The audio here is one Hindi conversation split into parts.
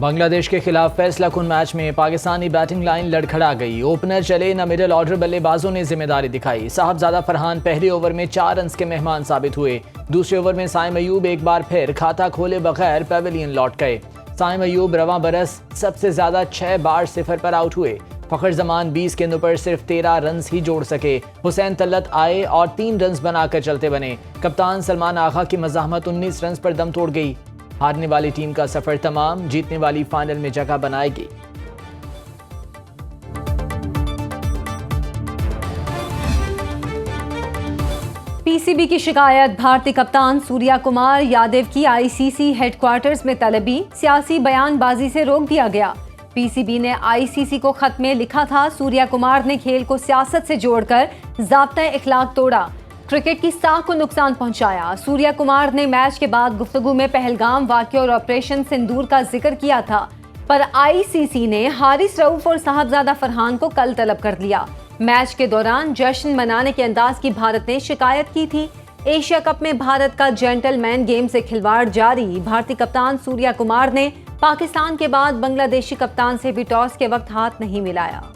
बांग्लादेश के खिलाफ फैसला कुन मैच में पाकिस्तानी बैटिंग लाइन लड़खड़ा गई। ओपनर चले न मिडिल ऑर्डर बल्लेबाजों ने जिम्मेदारी दिखाई। साहबजादा फरहान पहले ओवर में 4 रन्स के मेहमान साबित हुए। दूसरे ओवर में साइम अयूब एक बार फिर खाता खोले बगैर पेविलियन लौट गए। साइम अयूब रवां बरस सबसे ज्यादा 6 बार 0 पर आउट हुए। फखर जमान 20 गेंदों पर सिर्फ 13 रन्स ही जोड़ सके। हुसैन तल्लत आए और 3 रन्स बनाकर चलते बने। कप्तान सलमान आगा की मज़ाहमत 19 रन्स पर दम तोड़ गई। हारने वाली टीम का सफर तमाम, जीतने वाली फाइनल में जगह बनाएगी। पीसीबी की शिकायत, भारतीय कप्तान सूर्या कुमार यादव की आईसीसी हेडक्वार्टर्स में तलबी, सियासी बयानबाजी से रोक दिया गया। पीसीबी ने आईसीसी को खत में लिखा था, सूर्या कुमार ने खेल को सियासत से जोड़कर ज़ाब्ता इखलाक तोड़ा, क्रिकेट की साख को नुकसान पहुंचाया। सूर्या कुमार ने मैच के बाद गुफ्तगू में पहलगाम वाक़या और ऑपरेशन सिंदूर का जिक्र किया था, पर आईसीसी ने हारिस रऊफ और साहबजादा फरहान को कल तलब कर लिया। मैच के दौरान जश्न मनाने के अंदाज की भारत ने शिकायत की थी। एशिया कप में भारत का जेंटलमैन गेम से खिलवाड़ जारी। भारतीय कप्तान सूर्या कुमार ने पाकिस्तान के बाद बांग्लादेशी कप्तान से भी टॉस के वक्त हाथ नहीं मिलाया।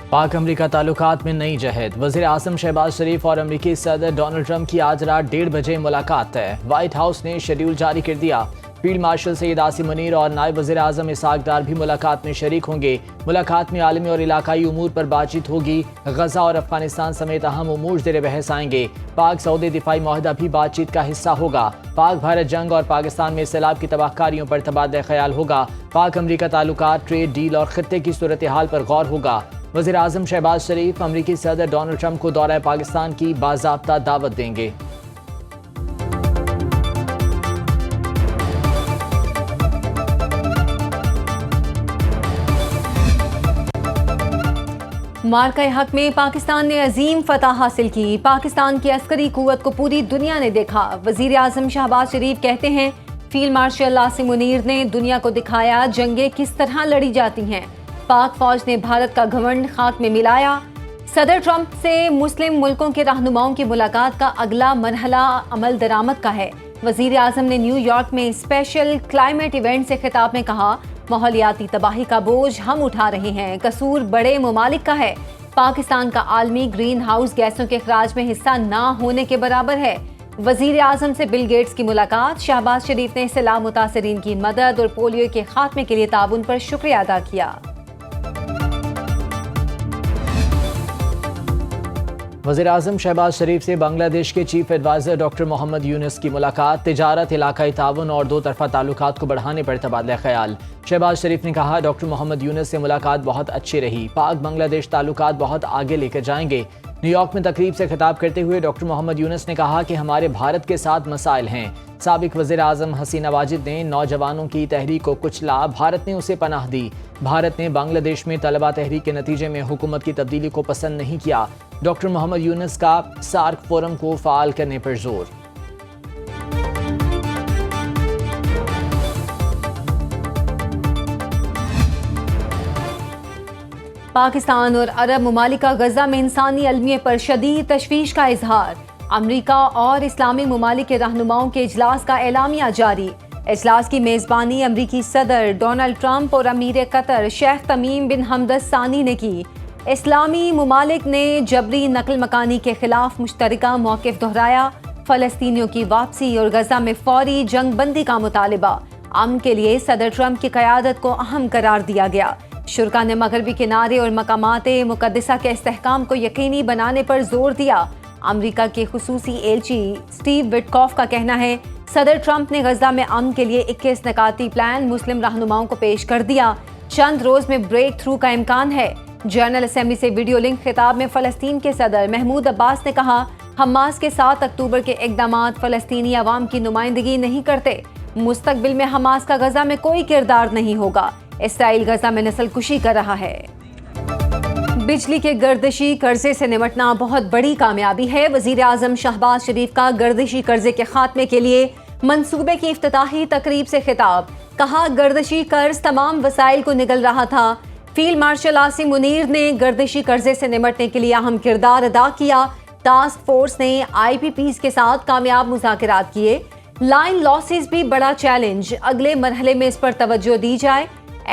पाक अमरीका ताल्लुकात में नई जहद। वज़ीर आज़म शहबाज शरीफ और अमरीकी सदर डोनाल्ड ट्रंप की आज रात 1:30 बजे मुलाकात है। व्हाइट हाउस ने शेड्यूल जारी कर दिया। फील्ड मार्शल सैयद आसिम मुनीर और नायब वज़ीर आज़म इसहाक डार भी मुलाकात में शरीक होंगे। मुलाकात में आलमी और इलाकाई उमूर पर बातचीत होगी। गजा और अफगानिस्तान समेत अहम उमूर ज़ेर बहस आएंगे। पाक सऊदी दिफाई माहिदा भी बातचीत का हिस्सा होगा। पाक भारत जंग और पाकिस्तान में सैलाब की तबाहकारियों पर तबादला ख्याल होगा। पाक अमरीका ताल्लुकात, ट्रेड डील और खित्ते की सूरत हाल पर गौर होगा। वज़ीर आज़म शहबाज शरीफ अमरीकी सदर डोनाल्ड ट्रंप को दौरा पाकिस्तान की बाज़ाब्ता दावत देंगे। मार्का हक में पाकिस्तान ने अजीम फतह हासिल की। पाकिस्तान की अस्करी कुव्वत को पूरी दुनिया ने देखा। वज़ीर आज़म शहबाज शरीफ कहते हैं, फील्ड मार्शल आसिम मुनीर ने दुनिया को दिखाया जंगें किस तरह लड़ी जाती हैं। पाक फौज ने भारत का घमंड खाक में मिलाया। सदर ट्रंप से मुस्लिम मुल्कों के रहनुमाओं की मुलाकात का अगला मरहला अमल दरामद का है। वज़ीर आज़म ने न्यूयॉर्क में स्पेशल क्लाइमेट इवेंट से खिताब में कहा, माहौलियाती तबाही का बोझ हम उठा रहे हैं, कसूर बड़े ममालिक का है। पाकिस्तान का आलमी ग्रीन हाउस गैसों के अखराज में हिस्सा ना होने के बराबर है। वज़ीर आज़म से बिल गेट्स की मुलाकात। शहबाज शरीफ ने सैलाब मुतासरीन की मदद और पोलियो के खात्मे के लिए ताउन पर शुक्रिया अदा किया। वज़ीर आज़म शहबाज शरीफ से बांग्लादेश के chief adviser doctor Muhammad Yunus की मुलाकात। तिजारत, इलाकाई ताउन और 2 तरफ़ा ताल्लुकात को बढ़ाने पर तबादला ख्याल। शहबाज शरीफ ने कहा, डॉक्टर मोहम्मद यूनुस से मुलाकात बहुत अच्छी रही। पाक बांग्लादेश ताल्लुकात बहुत आगे लेकर जाएंगे। न्यूयॉर्क में तकरीब से खिताब करते हुए डॉक्टर मोहम्मद यूनुस ने कहा कि हमारे भारत के साथ मसाइल हैं। साबिक वज़ीर आज़म हसीना वाजिद ने नौजवानों की तहरीक को कुचला, भारत ने उसे पनाह दी। भारत ने बांग्लादेश में तलबा तहरीक के नतीजे में हुकूमत की तब्दीली को पसंद नहीं किया। डॉक्टर मोहम्मद यूनुस का सार्क फोरम को फ़ाल करने पर जोर। पाकिस्तान और अरब ममालिक का गजा में इंसानी अलमिये पर शदीद तशवीश का इजहार। अमरीका और इस्लामी ममालिक के रहनुमाओं के इजलास का एलामिया जारी। इजलास की मेज़बानी अमरीकी सदर डोनाल्ड ट्रंप और अमीर कतर शेख तमीम बिन हमद सानी ने की। इस्लामी ममालिक ने जबरी नकल मकानी के खिलाफ मुश्तरका मौक़िफ़ दोहराया। फ़लस्तीनियों की वापसी और गजा में फौरी जंग बंदी का मुतालिबा। अमन के लिए सदर ट्रंप की क़यादत को अहम करार दिया गया। शुरा ने मगरबी किनारे और मकामात मुक़द्दसा के इस्तेहकाम को यकीनी बनाने पर जोर दिया। अमरीका के खुसूसी एलची स्टीव विटकॉफ का कहना है, सदर ट्रंप ने गजा में अमन के लिए 21 नकाती प्लान मुस्लिम रहनुमाओं को पेश कर दिया। चंद रोज में ब्रेक थ्रू का इम्कान है। जनरल असेंबली से वीडियो लिंक खिताब में फ़लस्तीन के सदर महमूद अब्बास ने कहा, हमास के 7 अक्टूबर के इक़दामात फ़लस्तीनी अवाम की नुमाइंदगी नहीं करते। मुस्तक़बिल में हमास का गजा में कोई किरदार नहीं होगा। इसराइल गजा में नस्ल कुशी कर रहा है। बिजली के गर्दिशी कर्जे से निपटना बहुत बड़ी कामयाबी है। वज़ीर आज़म शहबाज शरीफ का गर्दिशी कर्जे के खात्मे के लिए मंसूबे की इफ्तिताही तकरीब से खिताब। कहा, गर्दिशी कर्ज तमाम वसाइल को निगल रहा था। फील्ड मार्शल आसिम मुनीर ने गर्दिशी कर्जे से निपटने के लिए अहम किरदार अदा किया। टास्क फोर्स ने IPPs के साथ कामयाब मुज़ाकरात किए। लाइन लॉसेस भी बड़ा चैलेंज, अगले मरहले में इस पर तवज्जो दी जाए।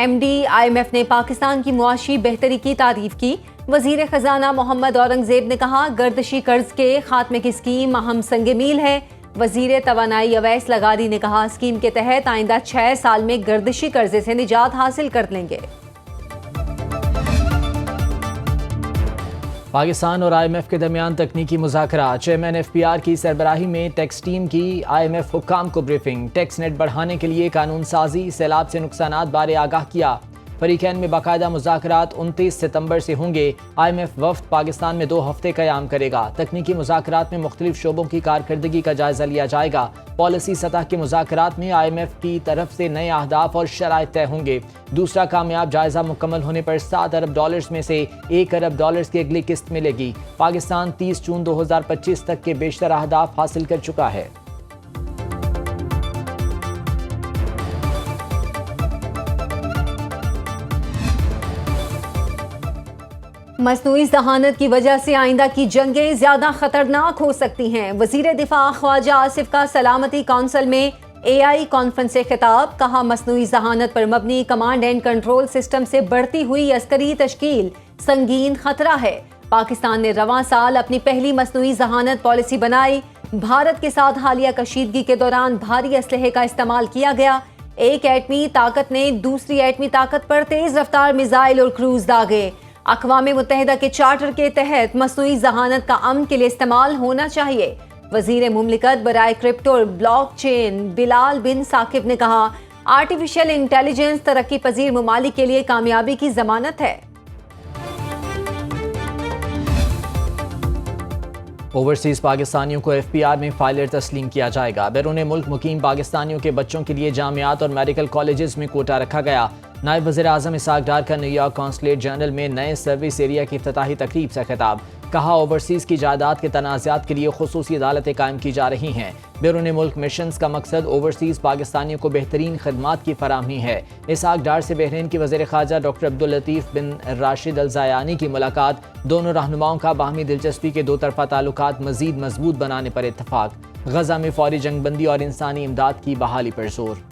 MD IMF ने पाकिस्तान की मुआशी बेहतरी की तारीफ की। वजीर खजाना मोहम्मद औरंगजेब ने कहा, गर्दशी कर्ज के खात्मे की स्कीम अहम संग मील है। वजीर तवानाई अवैस लगारी ने कहा, स्कीम के तहत आइंदा 6 साल में गर्दशी कर्जे से निजात हासिल कर लेंगे। पाकिस्तान और IMF के दरमियान तकनीकी मुज़ाकरात। चेयरमैन FPR की सरबराही में टैक्स टीम की IMF हुक्काम को ब्रीफिंग। टैक्स नेट बढ़ाने के लिए कानून साजी, सैलाब से नुकसानात बारे आगाह किया। फरीकैन में बाकायदा मुज़ाकरात 29 सितंबर से होंगे। IMF वफ्द पाकिस्तान में 2 हफ्ते क़याम करेगा। तकनीकी मुज़ाकरात में मुख्तलिफ शोबों की कारकर्दगी का जायजा लिया जाएगा। पॉलिसी सतह के मुज़ाकरात में IMF की तरफ से नए अहदाफ और शराइत तय होंगे। दूसरा कामयाब जायजा मुकम्मल होने पर $7 अरब में से $1 अरब की अगली किस्त मिलेगी। पाकिस्तान 30 जून 2025 तक के बेशतर अहदाफ हासिल कर चुका है। मसनूई जहानत की वजह से आइंदा की जंगें ज्यादा खतरनाक हो सकती हैं। वजीर दिफा ख्वाजा आसिफ का सलामती काउंसिल में AI कॉन्फ्रेंस से खिताब। कहा, मसनूई जहानत पर मबनी कमांड एंड कंट्रोल सिस्टम से बढ़ती हुई अस्करी तश्कील संगीन खतरा है। पाकिस्तान ने रवां साल अपनी पहली मसनूई जहानत पॉलिसी बनाई। भारत के साथ हालिया कशीदगी के दौरान भारी असलहे का इस्तेमाल किया गया। एक एटमी ताकत ने दूसरी एटमी ताकत पर तेज रफ्तार मिसाइल और क्रूज दागे। अक़वाम मुत्तहिदा के चार्टर के तहत मसनूई जहानत का अमन के लिए इस्तेमाल होना चाहिए। वजीर मुमलिकत बराए क्रिप्टो और ब्लॉकचेन बिलाल बिन साकिब ने कहा, आर्टिफिशियल इंटेलिजेंस तरक्की पजीर ममालिक के लिए कामयाबी की जमानत है। ओवरसीज पाकिस्तानियों को FPR में फाइलर तस्लीम किया जाएगा। बैरून मुल्क मुकीम पाकिस्तानियों के बच्चों के लिए जामियात और मेडिकल कॉलेजेस में कोटा रखा गया। नायब वज़ीर आज़म इसहाक डार का न्यूयॉर्क कॉन्सुलेट जनरल में नए सर्विस एरिया की इफ्तिताही तकरीब से खिताब। कहा, ओवरसीज़ की जायदाद के तनाज़ात के लिए खुसूसी अदालतें कायम की जा रही हैं। बैरून मुल्क मिशंस का मकसद ओवरसीज़ पाकिस्तानियों को बेहतरीन खदमात की फराहमी है। इसहाक डार से बहरीन की वज़ीर ख़ारजा डॉक्टर अब्दुल लतीफ़ बिन राशिद अल ज़यानी की मुलाकात। दोनों रहनुमाओं का बाहमी दिलचस्पी के 2 तरफ़ा ताल्लुकात मज़ीद मजबूत बनाने पर इत्तफ़ाक। गज़ा में फ़ौरी जंगबंदी और इंसानी इमदाद की बहाली पर जोर।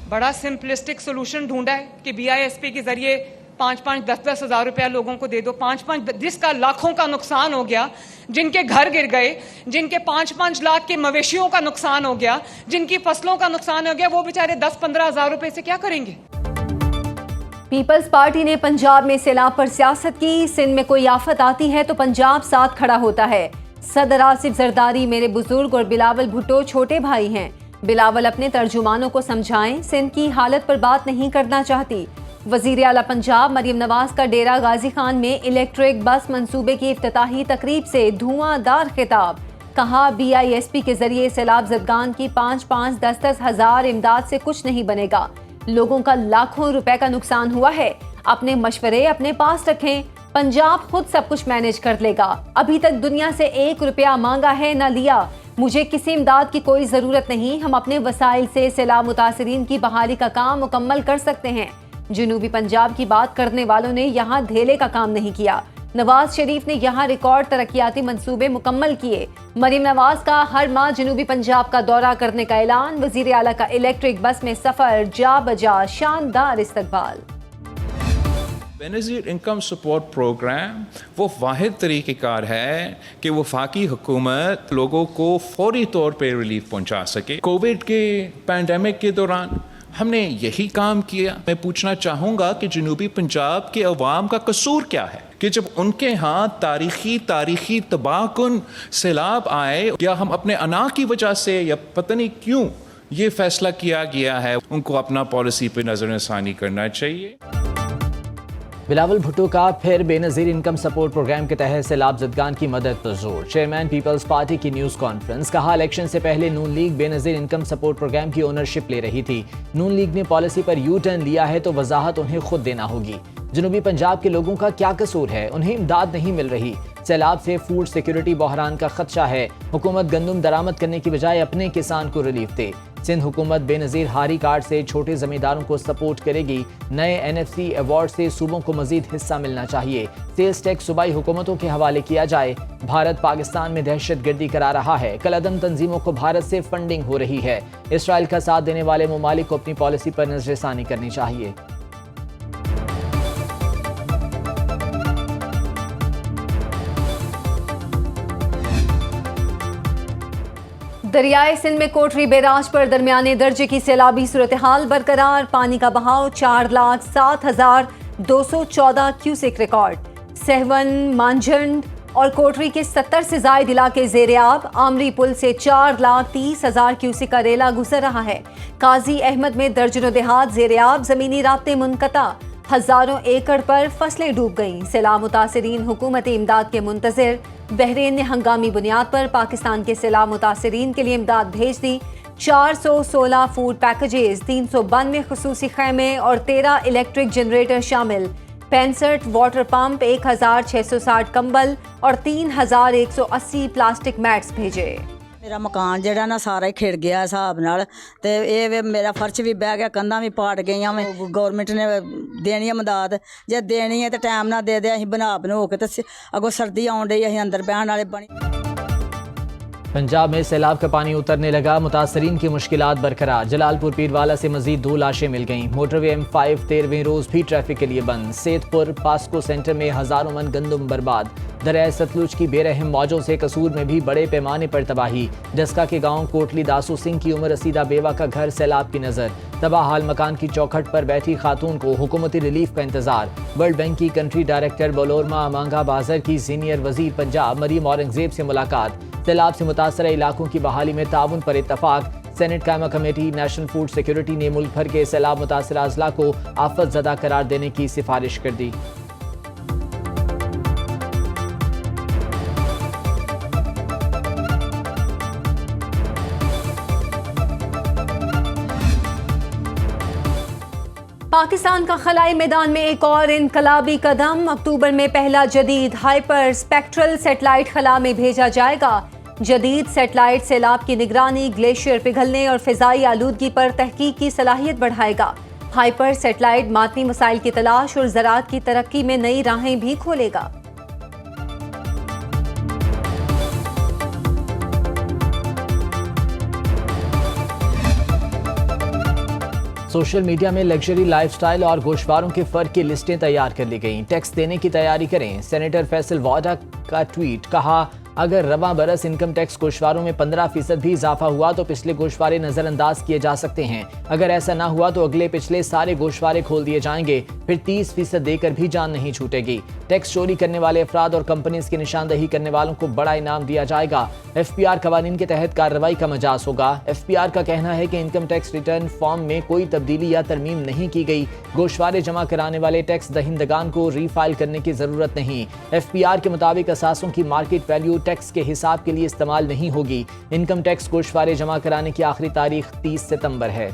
बड़ा सिंपलिस्टिक सोल्यूशन ढूंढा है कि BISP के जरिए 5-5, 10-10 हज़ार रुपया लोगों को दे दो। 5-5 जिसका लाखों का नुकसान हो गया, जिनके घर गिर गए, जिनके 5-5 लाख के मवेशियों का नुकसान हो गया, जिनकी फसलों का नुकसान हो गया, वो बेचारे 10-15 हज़ार रुपए से क्या करेंगे। पीपल्स पार्टी ने पंजाब में सैलाब पर सियासत की। सिंध में कोई आफत आती है तो पंजाब साथ खड़ा होता है। सदर आसिफ जरदारी मेरे बुजुर्ग और बिलावल भुट्टो छोटे भाई हैं। बिलावल अपने तर्जुमानों को समझाएं, सिंध की हालत पर बात नहीं करना चाहती। वजीर आला पंजाब मरियम नवाज का डेरा गाजी खान में इलेक्ट्रिक बस मंसूबे की इफ्तिताही तकरीब से धुआंधार खिताब। कहा, BISP के जरिए सैलाब ज़दगान की 5-5, 10-10 हज़ार इमदाद से कुछ नहीं बनेगा। लोगों का लाखों रुपए का नुकसान हुआ है। अपने मशवरे अपने पास रखें, पंजाब खुद सब कुछ मैनेज कर लेगा। अभी तक दुनिया से 1 रुपया मांगा है न लिया। मुझे किसी इमदाद की कोई ज़रूरत नहीं। हम अपने वसाइल से सैलाब मुतासरीन की बहाली का काम मुकम्मल कर सकते हैं। जनूबी पंजाब की बात करने वालों ने यहाँ धेले का काम नहीं किया। नवाज शरीफ ने यहाँ रिकॉर्ड तरक्याती मंसूबे मुकम्मल किए। मरीम नवाज का हर माह जनूबी पंजाब का दौरा करने का ऐलान। वजीर आला का इलेक्ट्रिक बस में सफर, जा बजा शानदार इस्तकबाल। बेनज़ीर इनकम सपोर्ट प्रोग्राम वो वाहिद तरीक़ेकार है कि वफाकी हुकूमत लोगों को फौरी तौर पर रिलीफ पहुंचा सके। कोविड के पैंडेमिक के दौरान हमने यही काम किया। मैं पूछना चाहूँगा कि जनूबी पंजाब के अवाम का कसूर क्या है कि जब उनके यहाँ तारीखी तबाहकुन सैलाब आए, या हम अपने अना की वजह से या पता नहीं क्यों ये फैसला किया गया है, उनको अपना पॉलिसी पर नज़रसानी करना चाहिए। बिलावल भुट्टो का फिर बेनज़ीर इनकम सपोर्ट प्रोग्राम के तहत सैलाब ज़दगान की मदद पर जोर। चेयरमैन पीपल्स पार्टी की न्यूज़ कॉन्फ्रेंस। कहा, इलेक्शन से पहले Noon League Benazir income support programme की ओनरशिप ले रही थी। नून लीग ने पॉलिसी पर यू टर्न लिया है तो वजाहत उन्हें खुद देना होगी। जनूबी पंजाब के लोगों का क्या कसूर है? उन्हें इमदाद नहीं मिल रही। सैलाब से फूड सिक्योरिटी बहरान का खदशा है। हुकूमत गंदम दरामद करने की बजाय अपने किसान को रिलीफ दे। सिंध हुकूमत बेनज़ीर हारी कार्ड से छोटे जमींदारों को सपोर्ट करेगी। नए NFC अवार्ड से सूबों को मजीद हिस्सा मिलना चाहिए। सेल्स टैक्स सूबाई हुकूमतों के हवाले किया जाए। भारत पाकिस्तान में दहशतगर्दी करा रहा है। कलअदम तंजीमों को भारत से फंडिंग हो रही है। इसराइल का साथ देने वाले ममालिक को अपनी पॉलिसी पर नजरसानी करनी चाहिए। दरियाए सिंध में कोटरी बैराज पर दरमियाने दर्जे की सैलाबी सूरत हाल बरकरार। पानी का बहाव 4,07,214 क्यूसेक रिकॉर्ड। सहवन, मांझंड और कोटरी के 70 से जायद इलाके ज़ेर-ए-आब। आमरी पुल से 4,30,000 क्यूसेक का रेला गुजर रहा है। काजी अहमद में दर्जनों देहात ज़ेर-ए-आब। ज़मीनी राब्ते मुनक़ता। हज़ारों एकड़ पर फसलें डूब गईं। सैलाब मुतासिरीन हुकूमती इमदाद के मुंतज़िर। बहरीन ने हंगामी बुनियाद पर पाकिस्तान के सैलाब मुतासिरीन के लिए इमदाद भेज दी। 416 फूड पैकेजेस, 392 खुसूसी खैमे और 13 इलेक्ट्रिक जनरेटर शामिल। 65 वाटर पंप, 1,660 कंबल और 3,180 प्लास्टिक मैट्स भेजे। मेरा मकान ਜਿਹੜਾ ਨਾ ਸਾਰਾ ਹੀ ਖਿੜ ਗਿਆ ਹਿਸਾਬ ਨਾਲ ਤੇ ਇਹ ਮੇਰਾ ਫਰਸ਼ ਵੀ ਬਹਿ ਗਿਆ, ਕੰਧਾਂ ਵੀ ਪਾਟ ਗਈਆਂ। ਗਵਰਨਮੈਂਟ ਨੇ ਦੇਣੀ ਹੈ ਮਦਦ, ਜੇ ਦੇਣੀ ਹੈ ਤੇ ਟਾਈਮ ਨਾਲ ਦੇ ਦੇ। ਅਸੀਂ ਬਣਾ ਕੇ ਤੇ ਅੱਗੋਂ ਸਰਦੀ ਆਉਣ ਡਈ, ਅਸੀਂ ਅੰਦਰ ਬਹਿਣ ਵਾਲੇ ਬਣੀ। पंजाब में सैलाब का पानी उतरने लगा। मुतासरीन की मुश्किलात बरकरार। जलालपुर पीरवाला से मजीद 2 लाशें मिल गईं। मोटरवे M5 13वें रोज भी ट्रैफिक के लिए बंद। सेतपुर पास्को सेंटर में हजारों मन गंदम बर्बाद। दरियाए सतलुज की बेरहम मौजों से कसूर में भी बड़े पैमाने पर तबाही। डस्का के गांव कोटली दासू सिंह की उम्र रसीदा बेवा का घर सैलाब की नजर। तबाह हाल मकान की चौखट पर बैठी खातून को हुकूमती रिलीफ का इंतजार। वर्ल्ड बैंक की कंट्री डायरेक्टर बलोरमा अमांगा बाजर की सीनियर वजीर पंजाब मरीम औरंगजेब से मुलाकात। सैलाब से मुतासरा इलाकों की बहाली में ताउन पर इत्तफाक। सेनेट कायमा कमेटी नेशनल फूड सिक्योरिटी ने मुल्क भर के सैलाब मुतासरा अजला को आफत ज़दा करार देने की सिफारिश कर दी। पाकिस्तान का खलाई मैदान में एक और इनकलाबी कदम। अक्टूबर में पहला जदीद हाइपर स्पेक्ट्रल सेटेलाइट खला में भेजा जाएगा। जदीद सेटेलाइट सैलाब की निगरानी, ग्लेशियर पिघलने और फिजाई आलूदगी पर तहकीक की सलाहियत बढ़ाएगा। हाइपर सेटेलाइट मातनी मसाइल की तलाश और ज़राअत की तरक्की में नई राहें भी खोलेगा। सोशल मीडिया में लग्जरी लाइफस्टाइल और गोशवारों के फर्क की लिस्टें तैयार कर ली गईं। टैक्स देने की तैयारी करें। सेनेटर फैसल वाडा का ट्वीट, कहा अगर रवा बरस इनकम टैक्स गोशवारों में 15% भी इजाफा हुआ तो पिछले गोशवारे नजरअंदाज किए जा सकते हैं। अगर ऐसा ना हुआ तो अगले पिछले सारे गोशवारे खोल दिए जाएंगे। फिर 30% देकर भी जान नहीं छूटेगी। टैक्स चोरी करने वाले अफराद और कंपनीज की निशानदही करने वालों को बड़ा इनाम दिया जाएगा। FPR कवानीन के तहत कार्रवाई का मजाज होगा। FPR का कहना है कि इनकम टैक्स रिटर्न फॉर्म में कोई तब्दीली या तरमीम नहीं की गई। गोशवारे जमा कराने वाले टैक्स दहिंदगान को रीफाइल करने की जरूरत नहीं। FPR के मुताबिक असासों की मार्केट वैल्यू टैक्स के हिसाब के लिए इस्तेमाल नहीं होगी। इनकम टैक्स गोशवारे जमा कराने की आखिरी तारीख 30 सितंबर है।